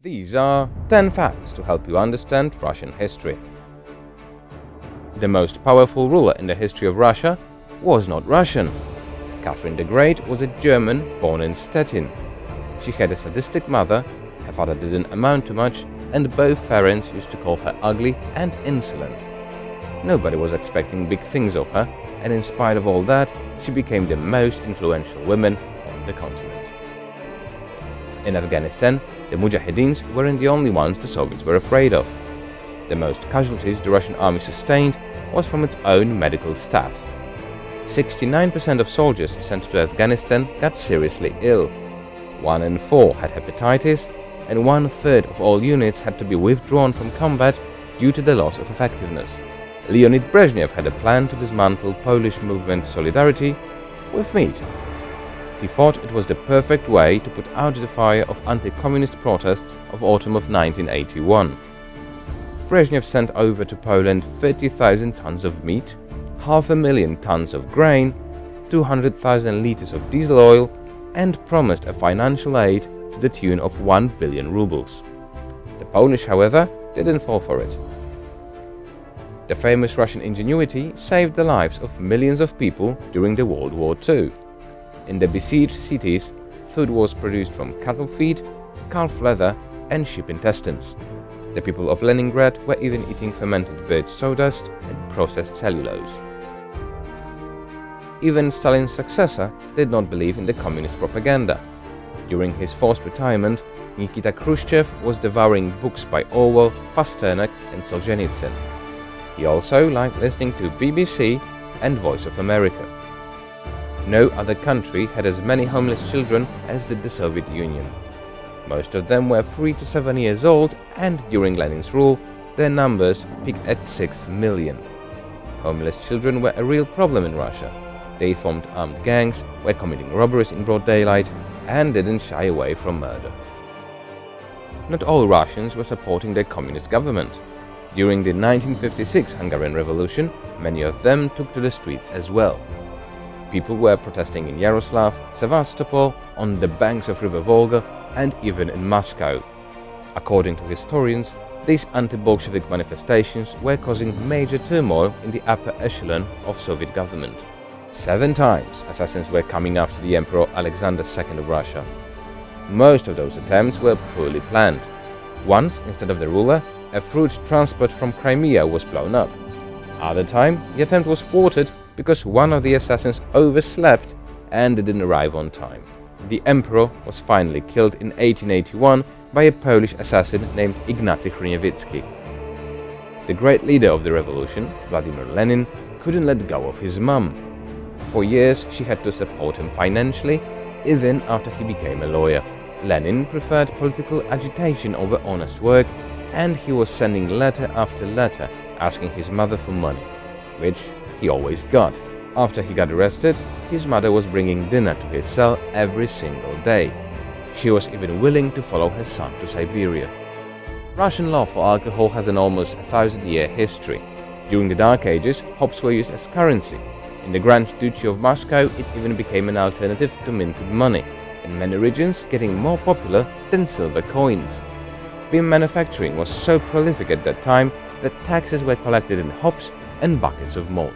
These are 10 facts to help you understand Russian history. The most powerful ruler in the history of Russia was not Russian. Catherine the Great was a German born in Stettin. She had a sadistic mother, her father didn't amount to much, and both parents used to call her ugly and insolent. Nobody was expecting big things of her, and in spite of all that, she became the most influential woman on the continent. In Afghanistan, the Mujahideens weren't the only ones the Soviets were afraid of. The most casualties the Russian army sustained was from its own medical staff. 69% of soldiers sent to Afghanistan got seriously ill. 1 in 4 had hepatitis, and 1/3 of all units had to be withdrawn from combat due to the loss of effectiveness. Leonid Brezhnev had a plan to dismantle Polish movement Solidarity with meat. He thought it was the perfect way to put out the fire of anti-communist protests of autumn of 1981. Brezhnev sent over to Poland 30,000 tons of meat, 500,000 tons of grain, 200,000 liters of diesel oil, and promised a financial aid to the tune of 1 billion rubles. The Polish, however, didn't fall for it. The famous Russian ingenuity saved the lives of millions of people during the World War II. In the besieged cities, food was produced from cattle feed, calf leather, and sheep intestines. The people of Leningrad were even eating fermented birch sawdust and processed cellulose. Even Stalin's successor did not believe in the communist propaganda. During his forced retirement, Nikita Khrushchev was devouring books by Orwell, Pasternak, and Solzhenitsyn. He also liked listening to BBC and Voice of America. No other country had as many homeless children as did the Soviet Union. Most of them were 3 to 7 years old, and during Lenin's rule, their numbers peaked at 6 million. Homeless children were a real problem in Russia. They formed armed gangs, were committing robberies in broad daylight, and didn't shy away from murder. Not all Russians were supporting their communist government. During the 1956 Hungarian Revolution, many of them took to the streets as well. People were protesting in Yaroslav, Sevastopol, on the banks of River Volga, and even in Moscow. According to historians, these anti-Bolshevik manifestations were causing major turmoil in the upper echelon of Soviet government. 7 times assassins were coming after the Emperor Alexander II of Russia. Most of those attempts were poorly planned. Once, instead of the ruler, a fruit transport from Crimea was blown up. Other time, the attempt was thwarted because one of the assassins overslept and didn't arrive on time. The emperor was finally killed in 1881 by a Polish assassin named Ignacy Hruniewicki. The great leader of the revolution, Vladimir Lenin, couldn't let go of his mum. For years she had to support him financially, even after he became a lawyer. Lenin preferred political agitation over honest work, and he was sending letter after letter asking his mother for money, which he always got. After he got arrested, his mother was bringing dinner to his cell every single day. She was even willing to follow her son to Siberia. Russian law for alcohol has an almost 1,000-year history. During the Dark Ages, hops were used as currency. In the Grand Duchy of Moscow, it even became an alternative to minted money, in many regions getting more popular than silver coins. Beer manufacturing was so prolific at that time that taxes were collected in hops and buckets of malt.